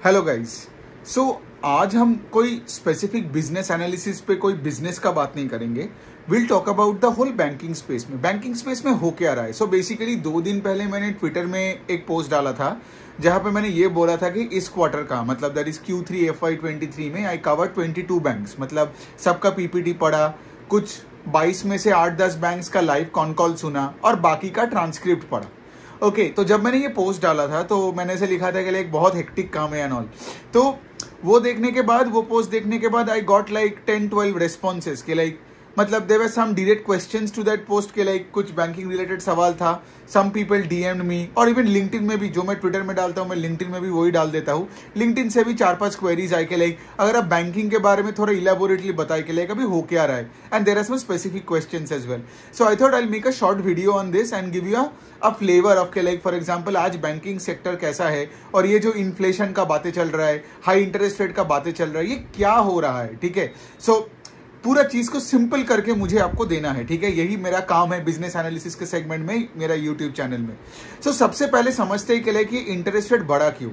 Hello guys. सो आज हम कोई स्पेसिफिक बिजनेस एनालिसिस पे कोई बिजनेस का बात नहीं करेंगे। Will talk about the whole banking space में। बैंकिंग स्पेस में हो क्या रहा है। सो बेसिकली 2 दिन पहले मैंने ट्विटर में एक पोस्ट डाला था जहां पे मैंने ये बोला था कि इस क्वार्टर का मतलब दैट इज Q3 FY23 में आई कवर 22 बैंक्स। मतलब सबका पीपीटी पढ़ा, कुछ 22 में से 8-10 बैंक्स का लाइव कॉन कॉल सुना और बाकी का ट्रांसक्रिप्ट पढ़ा। ओके तो जब मैंने ये पोस्ट डाला था तो मैंने ऐसे लिखा था कि एक बहुत हेक्टिक काम है एंड ऑल। तो वो देखने के बाद, वो पोस्ट देखने के बाद आई गॉट लाइक 10-12 रेस्पॉन्सेस के लाइक मतलब there were some direct questions to that post के लाइक कुछ बैंकिंग रिलेटेड सवाल था। सम पीपल डीएमड मी और इवन लिंक्डइन में भी, जो मैं ट्विटर में डालता हूँ मैं लिंक्डइन में भी वही डाल देता हूँ। लिंक्डइन से भी 4-5 क्वेरीज आए के लाइक अगर आप बैंकिंग के बारे में थोड़ा इलेबोरेटली बताए के लाइक अभी हो क्या रहा है and there are some specific questions as well. So I thought I make a short video on this and give you a flavour of के लाइक फॉर एग्जाम्पल आज बैंकिंग सेक्टर कैसा है और ये जो इन्फ्लेशन का बातें चल रहा है, हाई इंटरेस्ट रेट का बातें चल रहा है, ये क्या हो रहा है। ठीक है, सो पूरा चीज को सिंपल करके मुझे आपको देना है। ठीक है, यही मेरा काम है बिजनेस एनालिसिस के सेगमेंट में, मेरा यूट्यूब चैनल में। सो सबसे पहले समझते ही के लिए कि इंटरेस्ट रेट बढ़ा क्यों।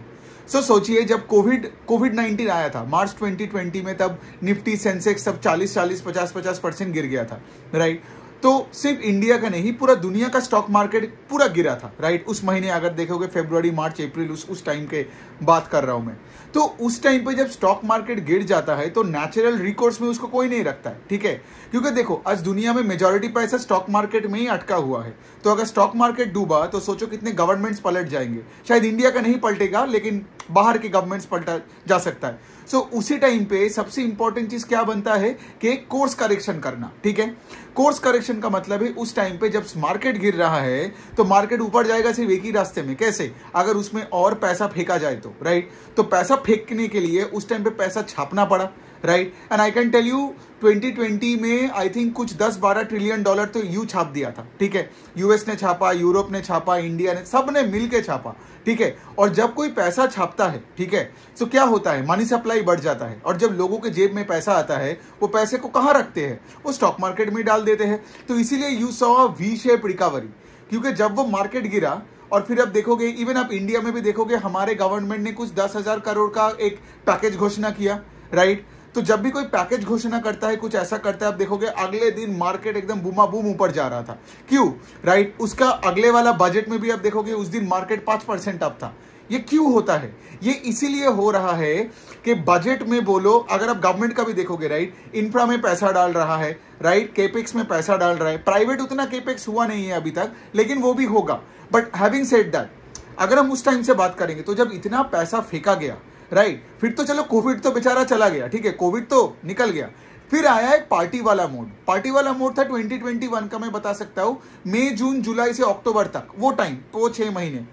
सो सोचिए जब कोविड-19 आया था मार्च 2020 में, तब निफ्टी सेंसेक्स सब 40-40 50-50% गिर गया था, राइट। तो सिर्फ इंडिया का नहीं पूरा दुनिया का स्टॉक मार्केट पूरा गिरा था, राइट। उस महीने अगर देखोगे फरवरी मार्च अप्रैल उस टाइम के बात कर रहा हूं मैं। तो उस टाइम पे जब स्टॉक मार्केट गिर जाता है तो नेचुरल रिकोर्स में उसको कोई नहीं रखता है। ठीक है, क्योंकि देखो आज दुनिया में मेजॉरिटी पैसा स्टॉक मार्केट में ही अटका हुआ है। तो अगर स्टॉक मार्केट डूबा तो सोचो कितने गवर्नमेंट्स पलट जाएंगे। शायद इंडिया का नहीं पलटेगा लेकिन बाहर के गवर्नमेंट्स पलटा जा सकता है। सो उसी टाइम पे सबसे इंपॉर्टेंट चीज क्या बनता है कि कोर्स करेक्शन करना। ठीक है, कोर्स करेक्शन का मतलब है उस टाइम पे जब मार्केट गिर रहा है तो मार्केट ऊपर जाएगा सिर्फ एक ही रास्ते में, कैसे, अगर उसमें और पैसा फेंका जाए तो, राइट। तो पैसा फेंकने के लिए उस टाइम पे पैसा छापना पड़ा, right. And I can tell you 2020 में आई थिंक कुछ 10-12 ट्रिलियन डॉलर तो यू छाप दिया था। ठीक है, यूएस ने छापा, यूरोप ने छापा, इंडिया ने, सब ने मिलकर छापा। ठीक है, और जब कोई पैसा छापता है, ठीक है, तो क्या होता है, मनी सप्लाई बढ़ जाता है और जब लोगों के जेब में पैसा आता है वो पैसे को कहाँ रखते हैं, वो स्टॉक मार्केट में डाल देते हैं। तो इसीलिए you saw a V shape recovery, क्योंकि जब वो मार्केट गिरा और फिर अब देखोगे इवन आप इंडिया में भी देखोगे हमारे गवर्नमेंट ने कुछ 10,000 करोड़ का एक पैकेज घोषणा किया, राइट। तो जब भी कोई पैकेज घोषणा करता है, कुछ ऐसा करता है, आप देखोगे अगले दिन मार्केट एकदम बूमा बूम ऊपर जा रहा था। क्यों, राइट। उसका अगले वाला बजट में भी आप देखोगे उस दिन मार्केट 5% अप था। ये क्यों होता है, ये इसीलिए हो रहा है कि बजट में बोलो, अगर आप गवर्नमेंट का भी देखोगे, राइट, इंफ्रा में पैसा डाल रहा है, राइट, केपेक्स में पैसा डाल रहा है। प्राइवेट उतना केपेक्स हुआ नहीं है अभी तक लेकिन वो भी होगा। बट हैविंग सेड दैट, अगर हम उस टाइम से बात करेंगे तो जब इतना पैसा फेंका गया, राइट, फिर तो चलो कोविड तो बेचारा चला गया, ठीक है, कोविड तो निकल गया। फिर आया एक पार्टी वाला मोड। पार्टी वाला मोड था 2021 का, मैं बता सकता हूं मई जून जुलाई से अक्टूबर तक, वो टाइम, वो 6 महीने।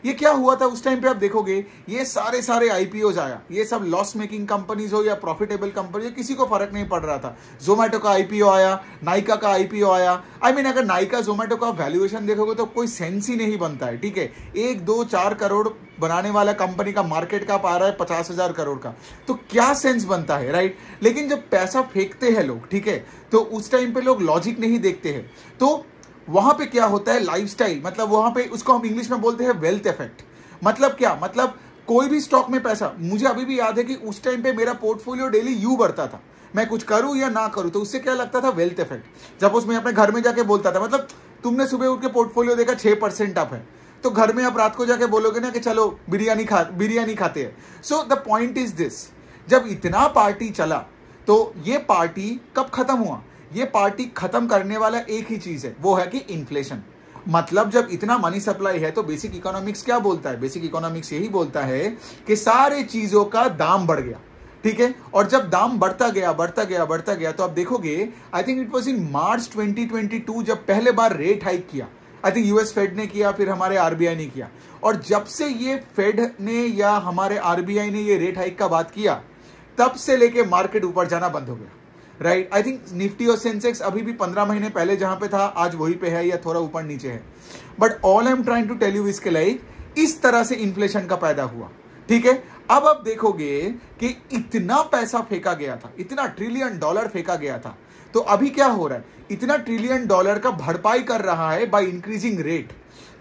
ये क्या हुआ था उस टाइम पे, आप देखोगे ये सारे आईपीओज आया। ये सब लॉस मेकिंग कंपनीज हो या प्रॉफिटेबल कंपनी हो, किसी को फर्क नहीं पड़ रहा था। जोमेटो का आईपीओ आया, नाइका का आईपीओ आया। आई मीन अगर नाइका जोमेटो का वैल्यूएशन देखोगे तो कोई सेंस ही नहीं बनता है। ठीक है, 1-2-4 करोड़ बनाने वाला कंपनी का मार्केट कैप आ रहा है 50,000 करोड़ का, तो क्या सेंस बनता है, राइट। लेकिन जब पैसा फेंकते हैं लोग, ठीक है, तो उस टाइम पे लोग लॉजिक नहीं देखते हैं। तो वहां पे क्या होता है, लाइफस्टाइल, मतलब वहां पे उसको हम इंग्लिश में बोलते हैं वेल्थ इफेक्ट। मतलब क्या, मतलब कोई भी स्टॉक में पैसा, मुझे अभी भी याद है कि उस टाइम पे मेरा पोर्टफोलियो डेली यू बढ़ता था। मैं कुछ करूं या ना करूं तो उससे क्या लगता था, वेल्थ इफेक्ट। जब उसमें अपने घर में जाके बोलता था, मतलब तुमने सुबह उठ के पोर्टफोलियो देखा 6% अप है, तो घर में आप रात को जाके बोलोगे ना कि चलो बिरयानी खाते हैं। So the point is this, जब इतना पार्टी चला तो ये पार्टी कब खत्म हुआ, ये पार्टी खत्म करने वाला एक ही चीज है, वो है कि इन्फ्लेशन। मतलब जब इतना मनी सप्लाई है तो बेसिक इकोनॉमिक्स क्या बोलता है, बेसिक इकोनॉमिक्स यही बोलता है कि सारे चीजों का दाम बढ़ गया। ठीक है, और जब दाम बढ़ता गया तो आप देखोगे, I think it was in March 2022 जब पहले बार रेट हाइक किया। आई थिंक यूएस फेड ने किया, फिर हमारे आरबीआई ने किया। और जब से ये फेड ने या हमारे आरबीआई ने ये रेट हाइक का बात किया, तब से लेके मार्केट ऊपर जाना बंद हो गया, राइट। आई थिंक निफ्टी और सेंसेक्स अभी भी 15 महीने पहले जहां पे था आज वही पे है या थोड़ा ऊपर नीचे है। But all I am trying to tell you इसके लाइक इस तरह से इन्फ्लेशन का पैदा हुआ। ठीक है, अब आप देखोगे कि इतना पैसा फेंका गया था, इतना ट्रिलियन डॉलर फेंका गया था, तो अभी क्या हो रहा है, इतना ट्रिलियन डॉलर का भरपाई कर रहा है बाय इंक्रीजिंग रेट।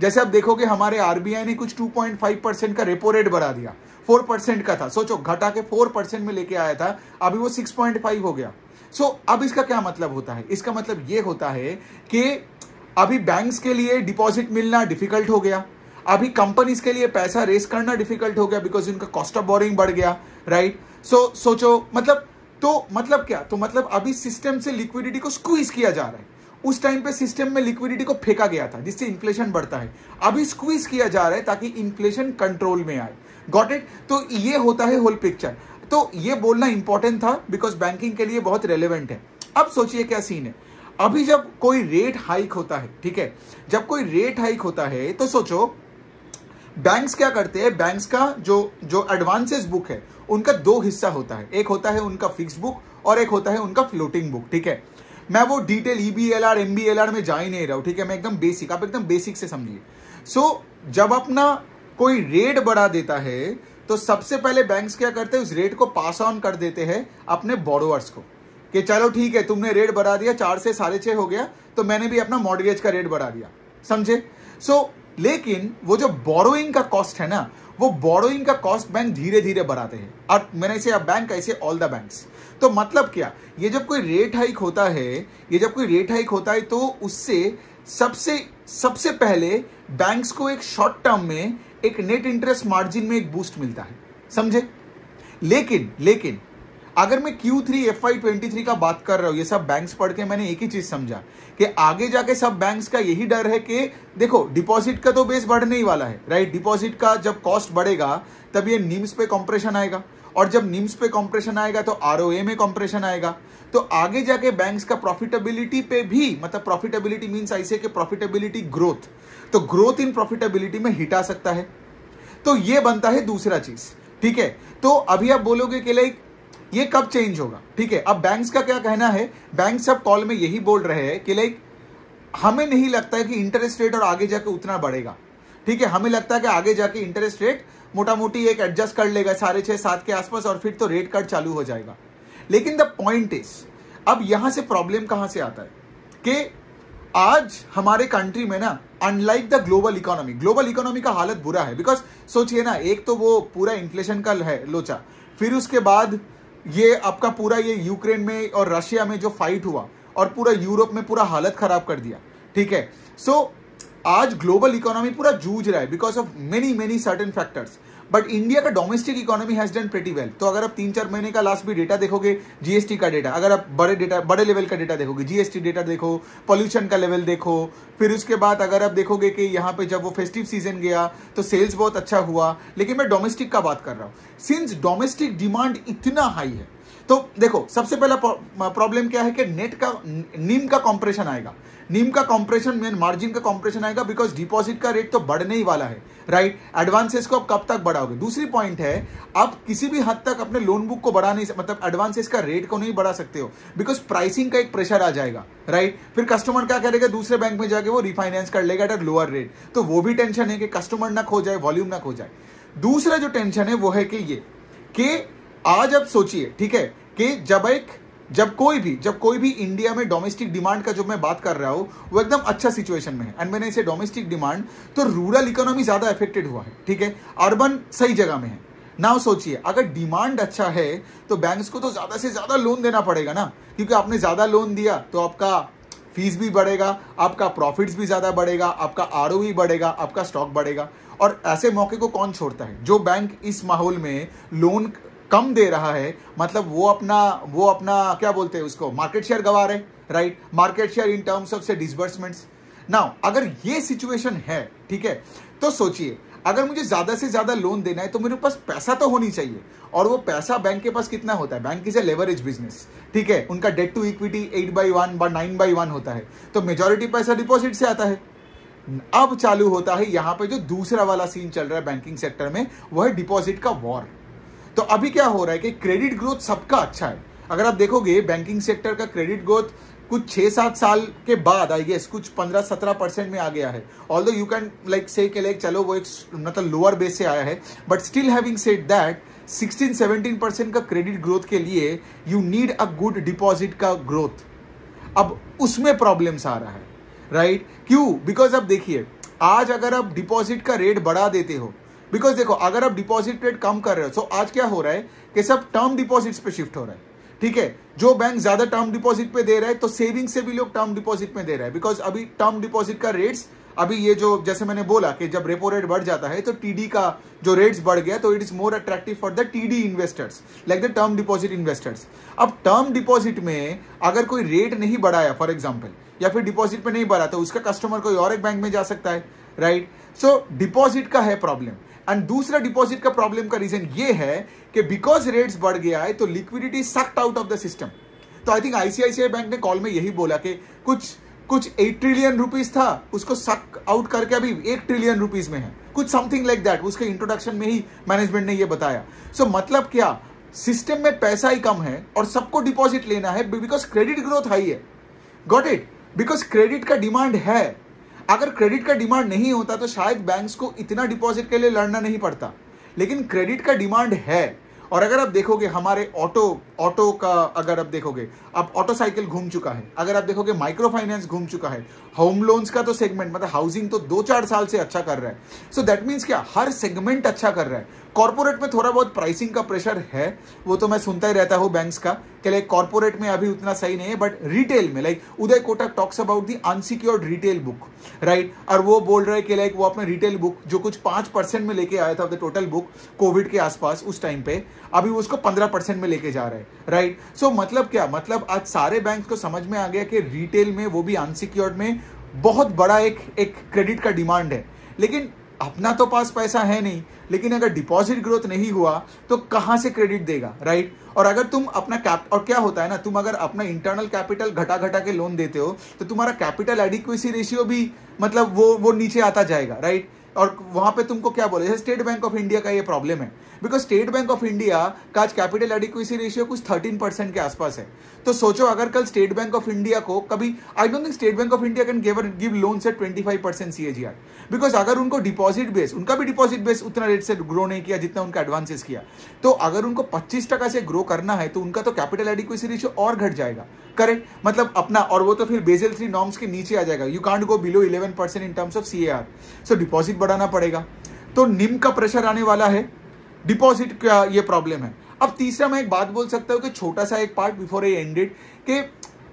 जैसे आप देखोगे हमारे आरबीआई ने कुछ 2.5% का रेपो रेट बढ़ा दिया, 4% का था, सोचो घटा के 4% में लेके आया था, अभी वो 6.5 हो गया। अब इसका क्या मतलब होता है? इसका मतलब ये होता है कि अभी बैंक्स के लिए डिपॉजिट मिलना डिफिकल्ट हो गया, अभी कंपनीज के लिए पैसा रेस करना डिफिकल्ट हो गया बिकॉज उनका कॉस्ट ऑफ बोरिंग बढ़ गया, राइट। सोचो मतलब क्या, तो मतलब अभी सिस्टम से लिक्विडिटी को स्क्वीज किया जा रहा है। उस टाइम पे सिस्टम में लिक्विडिटी को फेंका गया था जिससे इन्फ्लेशन बढ़ता है, अभी स्क्वीज किया जा रहा है ताकि इन्फ्लेशन कंट्रोल में आए। Got it? तो ये होता है होल पिक्चर। तो ये बोलना इंपॉर्टेंट था बिकॉज बैंकिंग के लिए बहुत रेलेवेंट है। अब सोचिए क्या सीन है, अभी जब कोई रेट हाइक होता है, ठीक है, जब कोई रेट हाइक होता है तो सोचो बैंक्स क्या करते हैं, बैंक्स का जो एडवांसेस बुक है उनका दो हिस्सा होता है, एक होता है उनका फिक्स बुक और एक होता है उनका फ्लोटिंग बुक, ठीक है। मैं वो डिटेल EBLR MBLR में जा ही नहीं रहा हूं, ठीक है, मैं एकदम बेसिक, आप एकदम बेसिक से समझिए। जब अपना कोई रेट बढ़ा देता है तो सबसे पहले बैंक्स क्या करते हैं, उस रेट को पास ऑन कर देते हैं अपने बोरोवर्स को कि चलो ठीक है तुमने रेट बढ़ा दिया, 4 से 6.5 हो गया तो मैंने भी अपना मॉर्गेज का रेट बढ़ा दिया, समझे। लेकिन वो जो बोरोइंग का कॉस्ट है ना, वो बोरोइंग का कॉस्ट बैंक धीरे धीरे बढ़ाते हैं। और मैंने इसे अब बैंक ऐसे ऑल द बैंक्स, तो मतलब क्या, ये जब कोई रेट हाइक होता है, तो उससे सबसे पहले बैंक्स को एक शॉर्ट टर्म में एक नेट इंटरेस्ट मार्जिन में एक बूस्ट मिलता है, समझे। लेकिन अगर मैं Q3 FY23 का बात कर रहा हूं, ये सब बैंक्स पढ़ के मैंने एक ही चीज समझा कि आगे जाके सब बैंक्स का यही डर है कि देखो डिपॉजिट का तो बेस बढ़ने ही वाला है, राइट। डिपॉजिट का जब कॉस्ट बढ़ेगा तब ये निम्स पे कंप्रेशन आएगा, और जब निम्स पे कंप्रेशन आएगा तो ROA में कंप्रेशन आएगा। तो आगे जाके बैंक्स का प्रॉफिटेबिलिटी पे भी, मतलब प्रॉफिटेबिलिटी मींस ऐसे कि प्रॉफिटेबिलिटी ग्रोथ, तो ग्रोथ इन प्रॉफिटेबिलिटी में हिट आ सकता है। तो ये बनता है दूसरा चीज, ठीक है। तो अभी आप बोलोगे कि लाइक ये कब चेंज होगा, ठीक है। अब बैंक्स का क्या कहना है, बैंक सब कॉल में यही बोल रहे हैं कि लाइक हमें नहीं लगता है कि इंटरेस्ट रेट और आगे जाके उतना बढ़ेगा, ठीक है। हमें लगता है कि आगे जाके इंटरेस्ट रेट मोटा मोटी एक एडजस्ट कर लेगा 6.5-7 के आसपास, और फिर तो रेट कट चालू हो जाएगा। लेकिन द पॉइंट इज, अब यहां से प्रॉब्लम कहां से आता है कि आज हमारे कंट्री में ना, अनलाइक द ग्लोबल इकोनॉमी का हालत बुरा है। बिकॉज सोचिए ना, एक तो वो पूरा इन्फ्लेशन का है लोचा, फिर उसके बाद ये आपका पूरा ये यूक्रेन में और रशिया में जो फाइट हुआ और पूरा यूरोप में पूरा हालत खराब कर दिया, ठीक है। आज ग्लोबल इकोनॉमी पूरा जूझ रहा है because of many certain factors, but India का domestic economy has done pretty well. तो अगर आप 3-4 महीने का लास्ट भी डेटा देखोगे, जीएसटी का डेटा, अगर आप बड़े लेवल का डेटा देखोगे, जीएसटी डेटा देखो, पॉल्यूशन का लेवल देखो, फिर उसके बाद अगर आप देखोगे कि यहाँ पे जब वो फेस्टिव सीजन गया तो सेल्स बहुत अच्छा हुआ। लेकिन मैं डोमेस्टिक का बात कर रहा हूँ, सिंस डोमेस्टिक डिमांड इतना हाई है, तो देखो सबसे पहला प्रॉब्लम क्या है कि नीम का कॉम्प्रेशन आएगा, मार्जिन का कॉम्प्रेशन आएगा बिकॉज डिपॉजिट का रेट तो बढ़ने ही वाला है, राइट। एडवांसेस को आप कब तक बढ़ाओगे। दूसरी पॉइंट है, आप किसी भी हद तक अपने लोन बुक को बढ़ा नहीं, मतलब एडवांसेस का रेट को नहीं बढ़ा सकते हो बिकॉज प्राइसिंग का एक प्रेशर आ जाएगा, राइट। फिर कस्टमर क्या करेगा, दूसरे बैंक में जाके वो रिफाइनेंस कर लेगा एट लोअर रेट, तो वो भी टेंशन है कि कस्टमर ना खो जाए, वॉल्यूम ना खो जाए। दूसरा जो टेंशन है वो है कि आज आप सोचिए, ठीक है, कि जब कोई भी इंडिया में डोमेस्टिक डिमांड का जो मैं बात कर रहा हूं वो एकदम अच्छा सिचुएशन में है, एंड मैंने इसे डोमेस्टिक डिमांड, तो रूरल इकोनॉमी ज्यादा अफेक्टेड हुआ है, ठीक है, अर्बन सही जगह में है। नाउ सोचिए, अगर डिमांड अच्छा है तो बैंक्स को तो ज्यादा से ज्यादा लोन देना पड़ेगा ना, क्योंकि आपने ज्यादा लोन दिया तो आपका फीस भी बढ़ेगा, आपका प्रॉफिट्स भी ज्यादा बढ़ेगा, आपका ROE बढ़ेगा, आपका स्टॉक बढ़ेगा। और ऐसे मौके को कौन छोड़ता है? जो बैंक इस माहौल में लोन कम दे रहा है, मतलब वो अपना क्या बोलते हैं उसको, मार्केट शेयर गवा रहे, right, market share in terms of से डिसबर्समेंट्स। नाउ अगर ये सिचुएशन है, ठीक है, तो सोचिए अगर मुझे ज्यादा से ज्यादा लोन देना है तो मेरे पास पैसा तो होनी चाहिए, और वो पैसा बैंक के पास कितना होता है, bank is a leverage business, ठीक है, उनका डेट टू इक्विटी 8/1 व 9/1 होता है, तो मेजॉरिटी पैसा डिपॉजिट से आता है। अब चालू होता है यहाँ पे जो दूसरा वाला सीन चल रहा है बैंकिंग सेक्टर में, वो है डिपॉजिट का वॉर। तो अभी क्या हो रहा है कि क्रेडिट ग्रोथ सबका अच्छा है। अगर आप देखोगे बैंकिंग सेक्टर का क्रेडिट ग्रोथ कुछ 6-7 साल के बाद आई गेस कुछ 15-17% में आ गया है। ऑल्दो यू कैन लाइक से कि लाइक चलो वो एक मतलब लोअर बेस से आया है, but still having said that 16-17% का क्रेडिट ग्रोथ के लिए you need a good deposit का ग्रोथ। अब उसमें प्रॉब्लम्स आ रहा है, राइट। क्यों? बिकॉज अब देखिए आज अगर आप डिपॉजिट का रेट बढ़ा देते हो, बिकॉज देखो अगर आप डिपॉजिट रेट कम कर रहे हो, तो आज क्या हो रहा है कि सब टर्म डिपॉजिट्स पे शिफ्ट हो रहा है, ठीक है। जो बैंक ज्यादा टर्म डिपॉजिट पे दे रहा है तो सेविंग से भी लोग टर्म डिपॉजिट में दे रहा है, बिकॉज अभी टर्म डिपॉजिट का रेट्स अभी ये जो जैसे मैंने बोला कि जब रेपो रेट बढ़ जाता है तो टीडी का जो रेट्स बढ़ गया, तो it is more attractive for the TD investors like the term deposit investors. अब टर्म डिपॉजिट में अगर कोई रेट नहीं बढ़ाया फॉर एग्जांपल, या फिर डिपॉजिट पे नहीं बढ़ा, तो उसका कस्टमर कोई और एक बैंक में जा सकता है, राइट। सो डिपॉजिट का है प्रॉब्लम। एंड दूसरा डिपॉजिट का प्रॉब्लम का रीजन ये है कि बिकॉज रेट्स बढ़ गया है तो liquidity sucked out of the system. तो आई थिंक आईसीआईसीआई बैंक ने कॉल में यही बोला कि कुछ 8 ट्रिलियन रुपीज था, उसको सक आउट करके अभी 1 ट्रिलियन रुपीज में है, कुछ समथिंग लाइक दैट। उसके इंट्रोडक्शन में ही मैनेजमेंट ने ये बताया। सो मतलब क्या, सिस्टम में पैसा ही कम है और सबको डिपॉजिट लेना है बिकॉज क्रेडिट ग्रोथ हाई है। Got it? बिकॉज क्रेडिट का डिमांड है। अगर क्रेडिट का डिमांड नहीं होता तो शायद बैंक्स को इतना डिपॉजिट के लिए लड़ना नहीं पड़ता, लेकिन क्रेडिट का डिमांड है। और अगर आप देखोगे हमारे ऑटो का, अगर आप देखोगे अब ऑटो साइकिल घूम चुका है, अगर आप देखोगे माइक्रो फाइनेंस घूम चुका है, होम लोन्स का तो सेगमेंट मतलब हाउसिंग तो 2-4 साल से अच्छा कर रहा है। सो दैट मीन्स क्या, हर सेगमेंट अच्छा कर रहा है। कॉर्पोरेट में थोड़ा बहुत प्राइसिंग का प्रेशर है, वो तो मैं सुनता ही रहता हूँ बैंक्स का कि लाइक कॉर्पोरेट में अभी उतना सही नहीं है, बट रिटेल में like Uday Kotak talks about the unsecured retail book, right. और वो बोल रहे हैं कि लाइक वो अपने रिटेल बुक जो कुछ 5% में लेके आया था द टोटल बुक कोविड के आसपास उस टाइम पे, अभी उसको 15% में लेके जा रहे हैं, राइट। सो मतलब क्या, मतलब आज सारे बैंक को समझ में आ गया कि रिटेल में, वो भी अनसिक्योर्ड में, बहुत बड़ा एक क्रेडिट का डिमांड है। लेकिन अपना तो पास पैसा है नहीं, लेकिन अगर डिपॉजिट ग्रोथ नहीं हुआ तो कहां से क्रेडिट देगा, राइट। और अगर तुम अपना और क्या होता है ना, तुम अगर अपना इंटरनल कैपिटल घटा के लोन देते हो तो तुम्हारा कैपिटल एडिक्वेसी रेशियो भी मतलब वो नीचे आता जाएगा, राइट। और वहां पे तुमको क्या बोले, जैसे स्टेट बैंक ऑफ इंडिया का ये प्रॉब्लम है, because state Bank of India का आज कैपिटल एडिक्वेसी रेशियो कुछ 13% के आसपास है। तो सोचो अगर कल स्टेट बैंक ऑफ इंडिया को कभी, I don't think State Bank of India can give loans at 25% CAGR, because अगर उनको डिपॉजिट बेस, उनका भी डिपॉजिट बेस उतना रेट से ग्रो नहीं किया जितना उनका एडवांसेस किया, तो अगर उनको 25% से ग्रो करना है तो उनका तो कैपिटल एडिक्वेसी रेशियो और घट जाएगा, करेक्ट। मतलब अपना, और वो तो फिर बेसल 3 नॉर्म्स के नीचे आ जाएगा। You can't go below 11% in terms of CAR। So deposit बढ़ाना पड़ेगा, तो निम का प्रेशर आने वाला है, डिपॉजिट का ये प्रॉब्लम है। अब तीसरा मैं एक बात बोल सकता हूं कि छोटा सा एक पार्ट बिफोर आई एंडेड, कि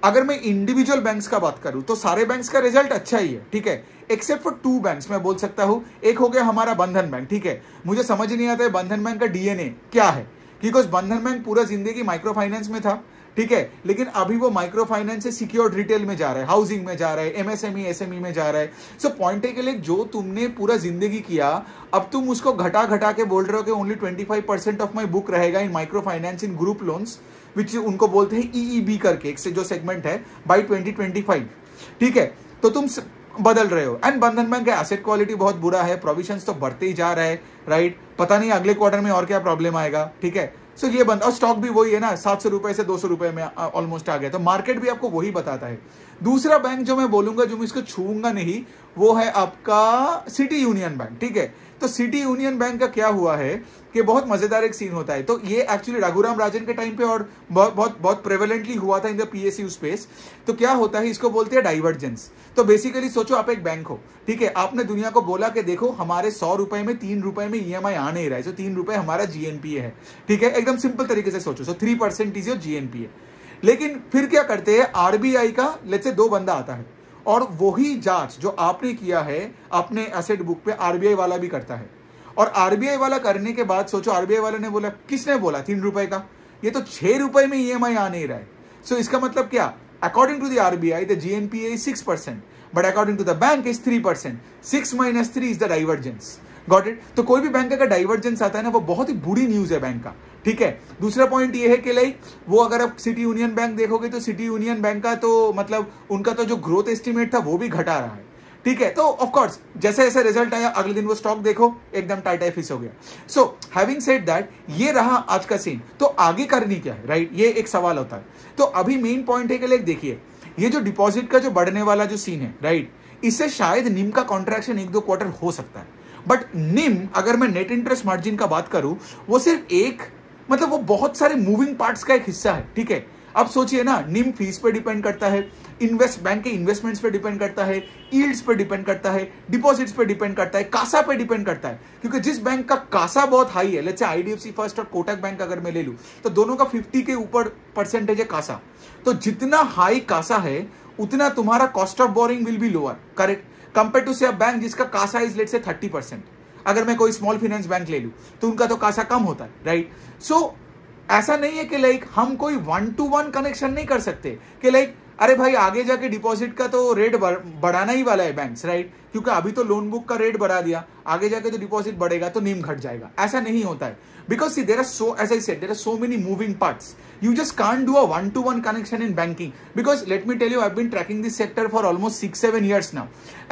अगर मैं इंडिविजुअल बैंक्स का बात करूं तो सारे बैंक्स का रिजल्ट अच्छा ही है, ठीक है, एक्सेप्ट फॉर 2 बैंक्स मैं बोल सकता हूं। एक हो गया हमारा बंधन बैंक, ठीक है। मुझे समझ नहीं आता है बंधन बैंक का DNA क्या है, बिकॉज बंधन बैंक पूरा जिंदगी माइक्रो फाइनेंस में था, ठीक है, लेकिन अभी वो माइक्रो फाइनेंस से सिक्योर्ड रिटेल में जा रहा है, हाउसिंग में जा रहा है, MSME SME में जा रहा है। सो पॉइंट है के लिए जो तुमने पूरा जिंदगी किया, अब तुम उसको घटा के बोल रहे हो कि ओनली 25% ऑफ माई बुक रहेगा इन माइक्रो फाइनेंस इन ग्रुप लोन्स, विच उनको बोलते हैं EEB करके एक से जो सेगमेंट है बाई 2025, ठीक है। तो तुम बदल रहे हो। एंड बंधन बैंक का एसेट क्वालिटी बहुत बुरा है, प्रोविजंस तो बढ़ते ही जा रहा है, राइट। पता नहीं अगले क्वार्टर में और क्या प्रॉब्लम आएगा, ठीक है। सो ये बंद, और स्टॉक भी वही है ना, 700 रुपए से 200 रुपए में ऑलमोस्ट आ गया, तो मार्केट भी आपको वही बताता है। दूसरा बैंक जो मैं बोलूंगा, जो मैं इसको छूऊंगा नहीं, वो है आपका सिटी यूनियन बैंक, ठीक है। तो सिटी यूनियन बैंक का क्या हुआ है कि बहुत मजेदार एक सीन होता है। तो ये एक्चुअली रघुराम राजन के टाइम पे और बहुत प्रेवलेंटली हुआ था इन द PSU स्पेस। तो क्या होता है, इसको बोलते हैं डाइवर्जेंस। तो बेसिकली सोचो आप एक बैंक हो, ठीक है, आपने दुनिया को बोला कि देखो हमारे 100 रुपए में 3 रुपए में EMI आ नहीं रहा है, तो 3 रुपए हमारा GNPA है, ठीक है, एकदम सिंपल तरीके से सोचो। सो 3% इज योर GNPA। लेकिन फिर क्या करते हैं, RBI का लेट्स से 2 बंदा आता है और वही जांच जो आपने किया है अपने एसेट बुक पे RBI वाला भी करता है। और RBI वाला करने के बाद सोचो, RBI वाले ने बोला, किसने बोला 3 रुपए का, ये तो 6 रुपए में EMI आ नहीं रहा है। सो इसका मतलब क्या, according to the RBI the GNPA is 6%, but according to the bank is 3%। 6 - 3 is the divergence. Got it. तो कोई भी बैंक का डाइवर्जेंस आता है ना, वो बहुत ही बुरी न्यूज है बैंक का, ठीक है। दूसरा पॉइंट ये है कि लाइक वो अगर आप सिटी यूनियन बैंक देखोगे तो सिटी यूनियन बैंक का तो मतलब उनका तो जो ग्रोथ एस्टिमेट था वो भी घटा रहा है, ठीक है। तो ऑफ कोर्स जैसे जैसे रिजल्ट आया अगले दिन वो स्टॉक देखो एकदम टाइट फिस हो गया। सो हैविंग सेड दैट, ये रहा आज का सीन। तो आगे करनी क्या है, राइट, ये एक सवाल होता है। तो अभी मेन पॉइंट है कि लाइक देखिए, ये जो डिपॉजिट का जो बढ़ने वाला जो सीन है, राइट, इससे शायद निम का कॉन्ट्रैक्शन 1-2 क्वार्टर हो सकता है। बट निम, अगर मैं नेट इंटरेस्ट मार्जिन का बात करूं, वो सिर्फ एक, मतलब वो बहुत सारे मूविंग पार्ट्स का एक हिस्सा है, ठीक है। अब सोचिए ना, निम फीस पे डिपेंड करता है, बैंक के इन्वेस्टमेंट्स पे डिपेंड करता है, यील्ड्स पे डिपेंड करता है, डिपॉजिट्स पे डिपेंड करता है, कासा पे डिपेंड करता है। क्योंकि जिस बैंक का कासा बहुत हाई है, लेट्स से आईडीएफसी फर्स्ट और कोटक बैंक अगर मैं ले लूं, तो दोनों का 50 के ऊपर परसेंटेज है कासा। तो जितना हाई कासा है उतना तुम्हारा cost of borrowing will be lower, correct, compare to say a bank जिसका कासा इज लेट्स से 30%। अगर मैं कोई स्मॉल फाइनेंस बैंक ले लूं तो उनका तो कासा कम होता है, राइट। सो ऐसा नहीं है कि लाइक हम कोई 1-to-1 कनेक्शन नहीं कर सकते कि लाइक अरे भाई आगे जाके डिपॉजिट का तो रेट बढ़ाना ही वाला है बैंक्स, राइट, क्योंकि अभी तो लोन बुक का रेट बढ़ा दिया, आगे जाके तो डिपॉजिट बढ़ेगा तो नीम घट जाएगा। ऐसा नहीं होता है, because see there are so, as I said, there are so many moving parts. You just can't do a 1-to-1 connection in banking, because let me tell you, I've been tracking this sector for almost 6-7 years now,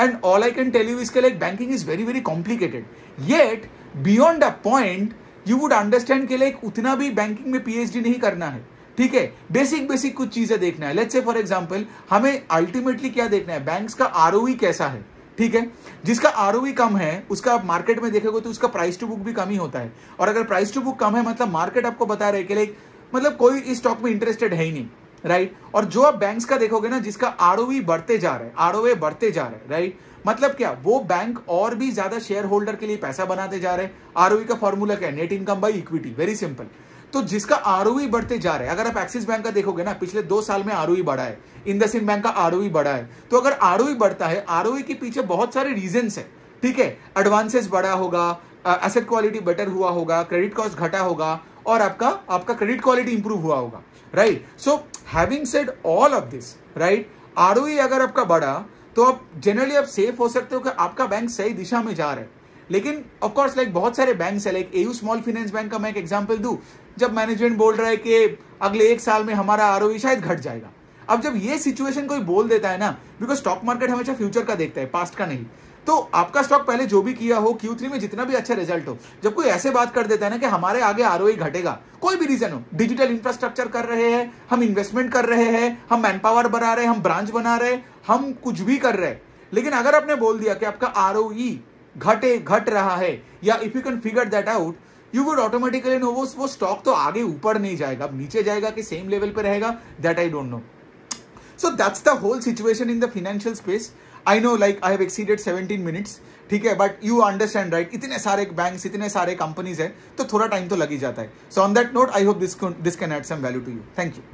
and all I can tell you is that like banking is very very complicated. Yet beyond a point you would understand कि like उतना भी banking में PhD नहीं करना है, ठीक है। Basic कुछ चीजें देखना है। लेट्स से फॉर एग्जांपल हमें अल्टीमेटली क्या देखना है, बैंक्स का ROE कैसा है, ठीक है। जिसका ROE कम है उसका आप मार्केट में देखोगे तो उसका प्राइस टू बुक भी कम ही होता है, और अगर प्राइस टू बुक कम है मतलब मार्केट आपको बता रहे कि लाइक मतलब कोई इस स्टॉक में इंटरेस्टेड है ही नहीं, राइट। और जो आप बैंक्स का देखोगे ना जिसका ROE बढ़ते जा रहा है, ROA बढ़ते जा रहा है, राइट, मतलब क्या, वो बैंक और भी ज्यादा शेयर होल्डर के लिए पैसा बनाते जा रहे हैं। ROE का फॉर्मूला क्या है, net income by equity, very simple. तो जिसका ROE बढ़ते जा रहा है, अगर आप एक्सिस बैंक का देखोगे ना पिछले 2 साल में ROE बढ़ा है, इंडसइंड बैंक का ROE बढ़ा है। तो अगर ROE बढ़ता है, ROE के पीछे बहुत सारे रीजंस है, ठीक है। एडवांसेस बढ़ा होगा, एसेट क्वालिटी बेटर हुआ होगा, क्रेडिट कॉस्ट घटा होगा, और आपका क्रेडिट क्वालिटी इंप्रूव हुआ होगा, right. So having said all of this, right, ROE अगर आपका बढ़ा तो आप जनरली आप सेफ हो सकते हो कि आपका बैंक सही दिशा में जा रहा है। लेकिन ऑफ कोर्स लाइक बहुत सारे बैंक्स है, like AU small finance bank का मैं एक एग्जांपल दूं, जब मैनेजमेंट बोल रहा है कि अगले 1 साल में हमारा ROE शायद घट जाएगा। अब जब ये सिचुएशन कोई बोल देता है ना, बिकॉज स्टॉक मार्केट हमेशा फ्यूचर का देखता है, पास्ट का नहीं, तो आपका स्टॉक पहले जो भी किया हो, Q3 में जितना भी अच्छा रिजल्ट हो, जब कोई ऐसे बात कर देता है ना कि हमारे आगे ROE घटेगा, कोई भी रीजन हो, डिजिटल इंफ्रास्ट्रक्चर कर रहे हैं हम, इन्वेस्टमेंट कर रहे हैं हम, मैन पावर बढ़ा रहे हैं हम, ब्रांच बना रहे हैं हम, कुछ भी कर रहे हैं, लेकिन अगर आपने बोल दिया कि आपका ROE घट रहा है, या if you can figure that out, you would automatically know वो स्टॉक तो आगे ऊपर नहीं जाएगा, अब नीचे जाएगा कि सेम लेवल पे रहेगा, that I don't know. So that's the whole situation in the financial space. I know like I have exceeded 17 minutes, ठीक है, but you understand right, इतने सारे बैंक्स, इतने सारे कंपनीज है, तो थोड़ा टाइम तो लग ही जाता है। So on that note, I hope this can add some value to you. Thank you.